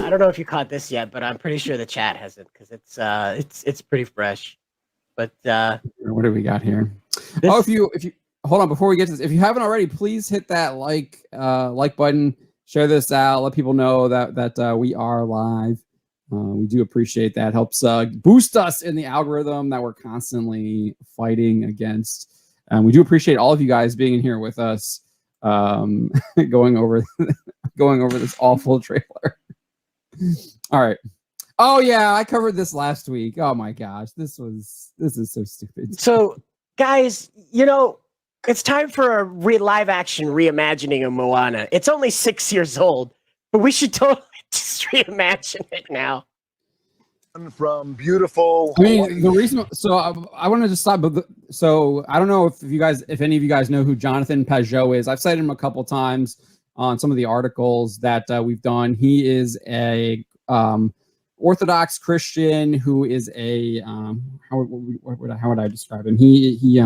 I don't know if you caught this yet, but I'm pretty sure the chat hasn't because it's pretty fresh. But what do we got here? If you hold on before we get to this, if you haven't already, please hit that like button, share this out, let people know that we are live. We do appreciate that. Helps boost us in the algorithm that we're constantly fighting against. We do appreciate all of you guys being in here with us, going over this awful trailer. All right. Oh yeah, I covered this last week. Oh my gosh, this is so stupid. So, guys, it's time for a live action reimagining of Moana. It's only 6 years old, but we should totally just reimagine it now. From beautiful. I mean, the reason. So I wanted to stop. But so I don't know if any of you guys know who Jonathan Pajot is. I've cited him a couple times on some of the articles that we've done. He is a Orthodox Christian who is a how would I describe him? He's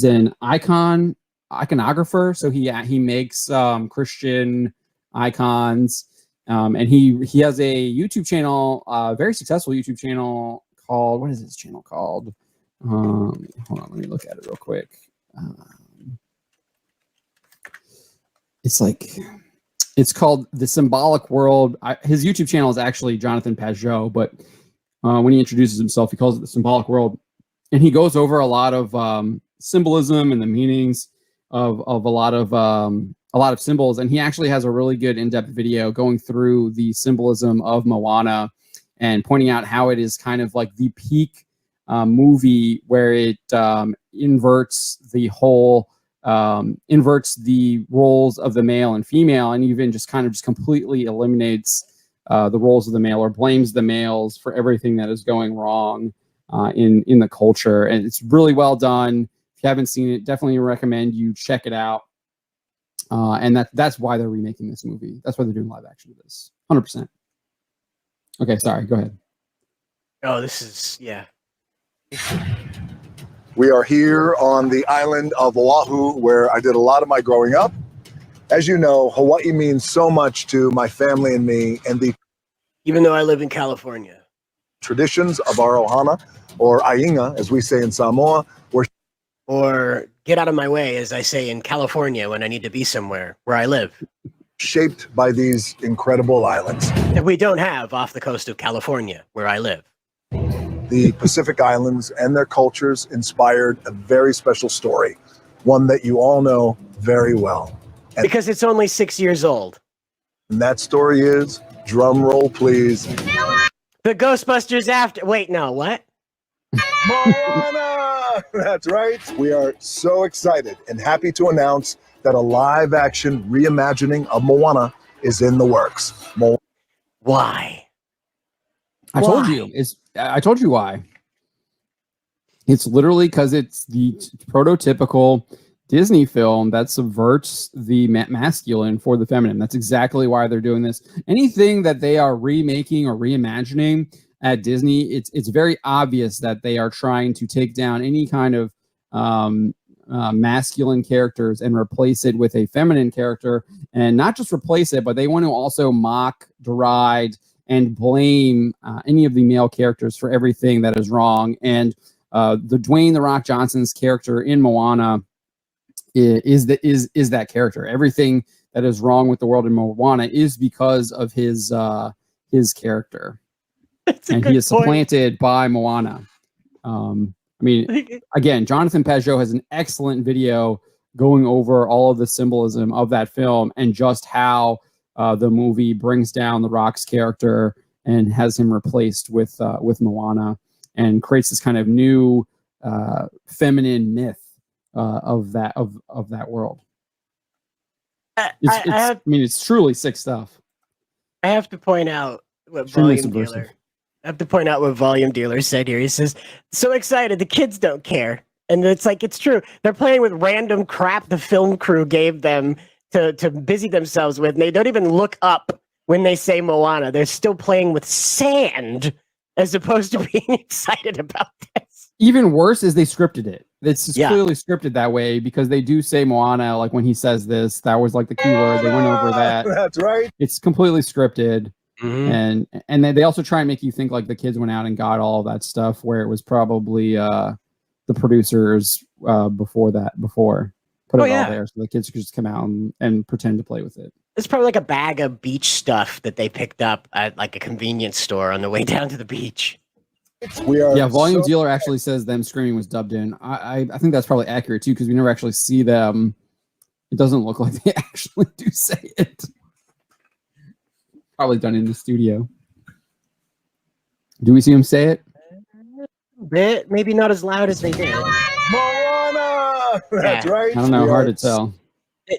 an iconographer. So he makes Christian icons. And he has a YouTube channel, very successful YouTube channel called, what is his channel called? Hold on, let me look at it real quick. It's called The Symbolic World. His YouTube channel is actually Jonathan Pajot, but when he introduces himself, he calls it The Symbolic World. And he goes over a lot of symbolism and the meanings of a lot of symbols, and he actually has a really good in-depth video going through the symbolism of Moana and pointing out how it is kind of like the peak movie where it inverts the roles of the male and female, and even just completely eliminates the roles of the male or blames the males for everything that is going wrong in the culture. And it's really well done. If you haven't seen it, definitely recommend you check it out. And that's why they're remaking this movie. That's why they're doing live action of this. 100%. Okay, sorry. Go ahead. Oh, this is, yeah. We are here on the island of Oahu, where I did a lot of my growing up. As you know, Hawaii means so much to my family and me, and even though I live in California, traditions of our ohana, or ainga, as we say in Samoa, or get out of my way, as I say in California when I need to be somewhere where I live. Shaped by these incredible islands. That we don't have off the coast of California, where I live. The Pacific Islands and their cultures inspired a very special story, one that you all know very well. And because it's only 6 years old. And that story is, drum roll please, The Ghostbusters After... Wait, no, what? Moana! That's right. We are so excited and happy to announce that a live-action reimagining of Moana is in the works. Why? I told you why. It's literally because it's the prototypical Disney film that subverts the masculine for the feminine. That's exactly why they're doing this. Anything that they are remaking or reimagining at Disney, it's very obvious that they are trying to take down any kind of masculine characters and replace it with a feminine character, and not just replace it, but they want to also mock, deride, and blame any of the male characters for everything that is wrong. And the Dwayne "The Rock" Johnson's character in Moana is that character. Everything that is wrong with the world in Moana is because of his character. And he is supplanted by Moana. I mean, again, Jonathan Pajot has an excellent video going over all of the symbolism of that film and just how the movie brings down The Rock's character and has him replaced with Moana, and creates this kind of new feminine myth of that world. I mean, it's truly sick stuff. I have to point out what Volume Dealer said here. He says, "So excited, the kids don't care." And it's like, it's true. They're playing with random crap the film crew gave them to busy themselves with. And they don't even look up when they say Moana. They're still playing with sand as opposed to being excited about this. Even worse is they scripted it. It's just clearly scripted that way, because they do say Moana, like when he says this, that was like the key word. They went over that. That's right. It's completely scripted. And then they also try and make you think like the kids went out and got all of that stuff, where it was probably the producers before put it all there, so the kids could just come out and pretend to play with it. It's probably like a bag of beach stuff that they picked up at like a convenience store on the way down to the beach. Volume Dealer actually says them screaming was dubbed in. I think that's probably accurate too, because we never actually see them. It doesn't look like they actually do say it. Probably done in the studio. Do we see them say it? Bit, maybe not as loud as they did. Moana! That's right. I don't know. Hard to tell.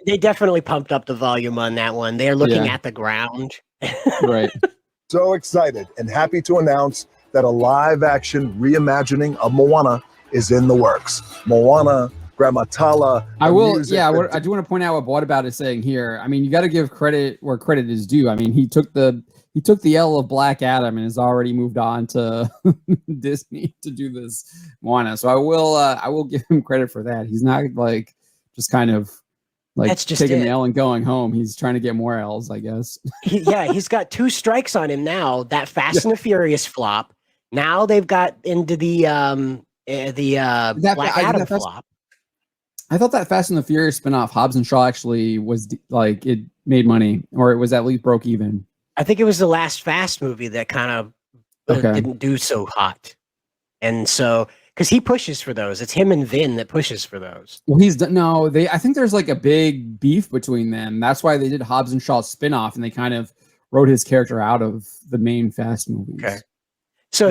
They definitely pumped up the volume on that one. They're looking at the ground. Right. So excited and happy to announce that a live-action reimagining of Moana is in the works. Moana, Grammatala. I do want to point out what About is saying here. I mean, you got to give credit where credit is due. I mean, he took the L of Black Adam and has already moved on to Disney to do this Moana. So I will give him credit for that. He's not like just kind of like that's just taking the L and going home. He's trying to get more L's, I guess. He's got 2 strikes on him now. That Fast and the Furious flop. Now they've got into the Black Adam flop. I thought that Fast and the Furious spinoff, Hobbs and Shaw, actually was like it made money, or it was at least broke even. I think it was the last Fast movie that kind of didn't do so hot, and so because he pushes for those, it's him and Vin that pushes for those. Well, I think there's like a big beef between them. That's why they did Hobbs and Shaw spinoff, and they kind of wrote his character out of the main Fast movies. Okay. So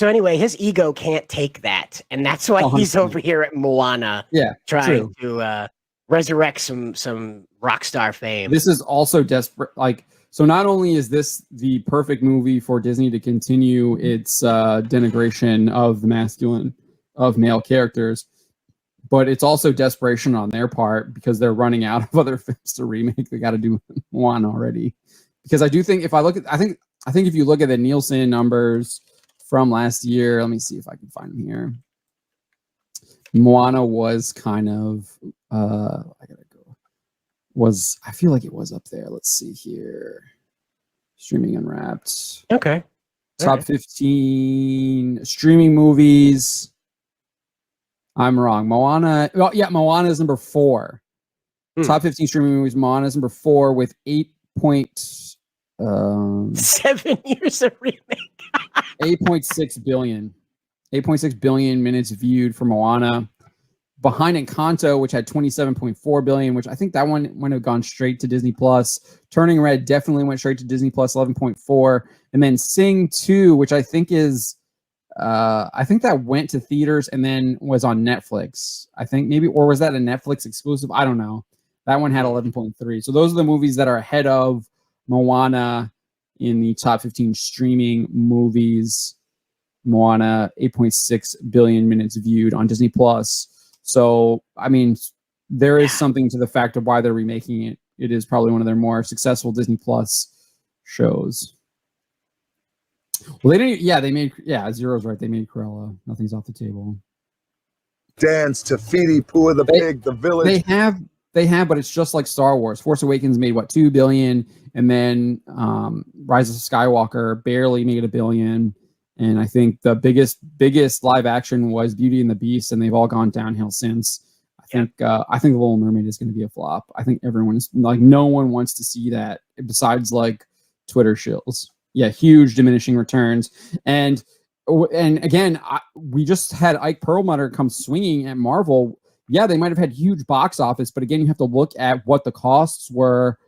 anyway, his ego can't take that, and that's why he's over here at Moana, trying to resurrect some rock star fame. This is also desperate. Like, so not only is this the perfect movie for Disney to continue its denigration of male characters, but it's also desperation on their part because they're running out of other films to remake. They got to do Moana already, because I do think I think if you look at the Nielsen numbers from last year, let me see if I can find them here. Moana was kind of I feel like it was up there. Let's see here. Streaming Unwrapped. Okay. Top 15 streaming movies. I'm wrong. Moana. Well, yeah, Moana is number 4. Top 15 streaming movies. Moana is number 4 with 7 years of remake. 8.6 billion. 8.6 billion minutes viewed for Moana. Behind Encanto, which had 27.4 billion, which I think that one would have gone straight to Disney Plus. Turning Red definitely went straight to Disney Plus, 11.4. And then Sing 2, which I think is I think that went to theaters and then was on Netflix. I think maybe, or was that a Netflix exclusive? I don't know. That one had 11.3. So those are the movies that are ahead of Moana in the top 15 streaming movies. Moana, 8.6 billion minutes viewed on Disney Plus. So, I mean, there is something to the fact of why they're remaking it. It is probably one of their more successful Disney Plus shows. Well, they didn't. Yeah, they made. Yeah, Zero's right. They made Cruella. Nothing's off the table. Dance, Tafiti, Pua the Pig, The Village. They have, but it's just like Star Wars. Force Awakens made what, 2 billion, and then Rise of Skywalker barely made $1 billion. And I think the biggest live action was Beauty and the Beast, and they've all gone downhill since. I think The Little Mermaid is going to be a flop. I think everyone's like, no one wants to see that besides like Twitter shills. Yeah, huge diminishing returns. And again, we just had Ike Perlmutter come swinging at Marvel. Yeah, they might have had huge box office, but again, you have to look at what the costs were.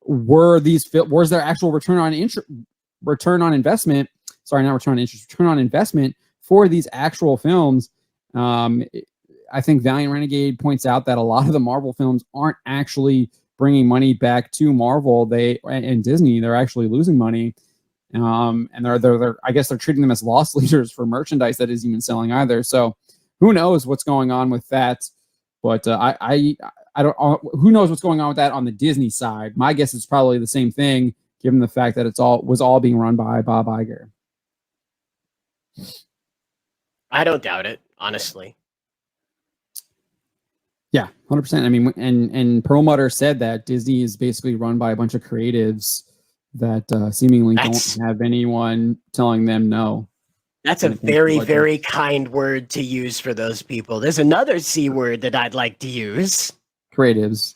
Was there actual return on investment? Sorry, not return on interest, return on investment for these actual films. I think Valiant Renegade points out that a lot of the Marvel films aren't actually bringing money back to Marvel. And Disney, they're actually losing money. And they're I guess they're treating them as loss leaders for merchandise that isn't even selling either. So who knows what's going on with that? But I don't. Who knows what's going on with that on the Disney side? My guess is probably the same thing, given the fact that was all being run by Bob Iger. I don't doubt it, honestly. Yeah, 100%. I mean, and Perlmutter said that Disney is basically run by a bunch of creatives that seemingly That's- don't have anyone telling them no. That's a when it comes to very, budget. very kind word to use for those people. There's another C word that I'd like to use. Creatives,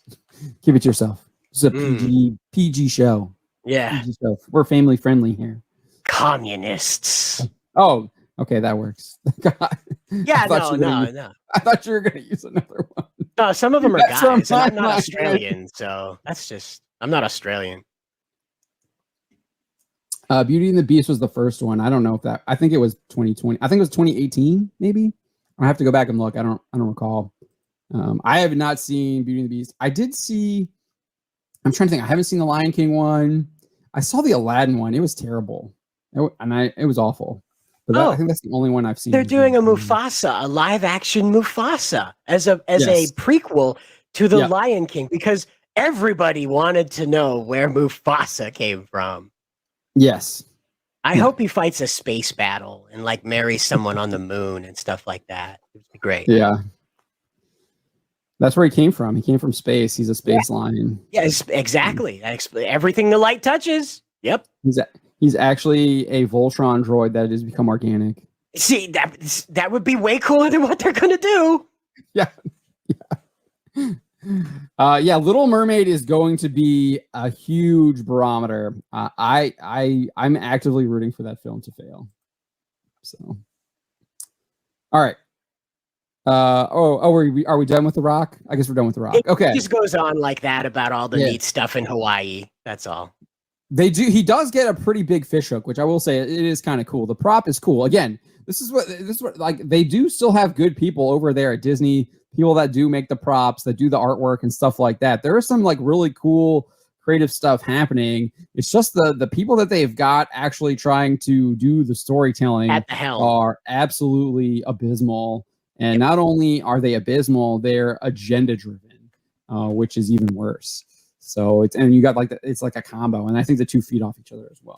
keep it to yourself. This is a Mm. PG show. Yeah. PG show. We're family friendly here. Communists. Oh, okay, that works. God. Yeah, I thought no. I thought you were going to use another one. No, some of them are That's from guys, and I'm my not mind. Australian, so that's just, I'm not Australian. Beauty and the Beast was the first one. I don't know if that. I think it was 2020. I think it was 2018, maybe. I have to go back and look. I don't recall. I have not seen Beauty and the Beast. I did see. I'm trying to think. I haven't seen the Lion King one. I saw the Aladdin one. It was terrible, it was awful. But I think that's the only one I've seen. They're doing a Mufasa, a live action Mufasa, as a prequel to the Lion King, because everybody wanted to know where Mufasa came from. Yes. I hope he fights a space battle and like marries someone on the moon and stuff like that. It would be great. Yeah. That's where he came from. He came from space. He's a space lion. Yes, exactly. Everything the light touches. Yep. He's actually a Voltron droid that has become organic. See, that would be way cooler than what they're gonna do. Yeah. Little Mermaid is going to be a huge barometer. I'm actively rooting for that film to fail. So, all right. Are we done with The Rock? I guess we're done with The Rock. Okay. It just goes on like that about all the neat stuff in Hawaii. That's all. He does get a pretty big fish hook, which I will say it is kind of cool. The prop is cool. Again, this is what like they do still have good people over there at Disney. People that do make the props, that do the artwork and stuff like that. There is some like really cool creative stuff happening. It's just the people that they've got actually trying to do the storytelling at the helm are absolutely abysmal. And not only are they abysmal, they're agenda driven, which is even worse. So you got like it's like a combo, and I think the two feed off each other as well.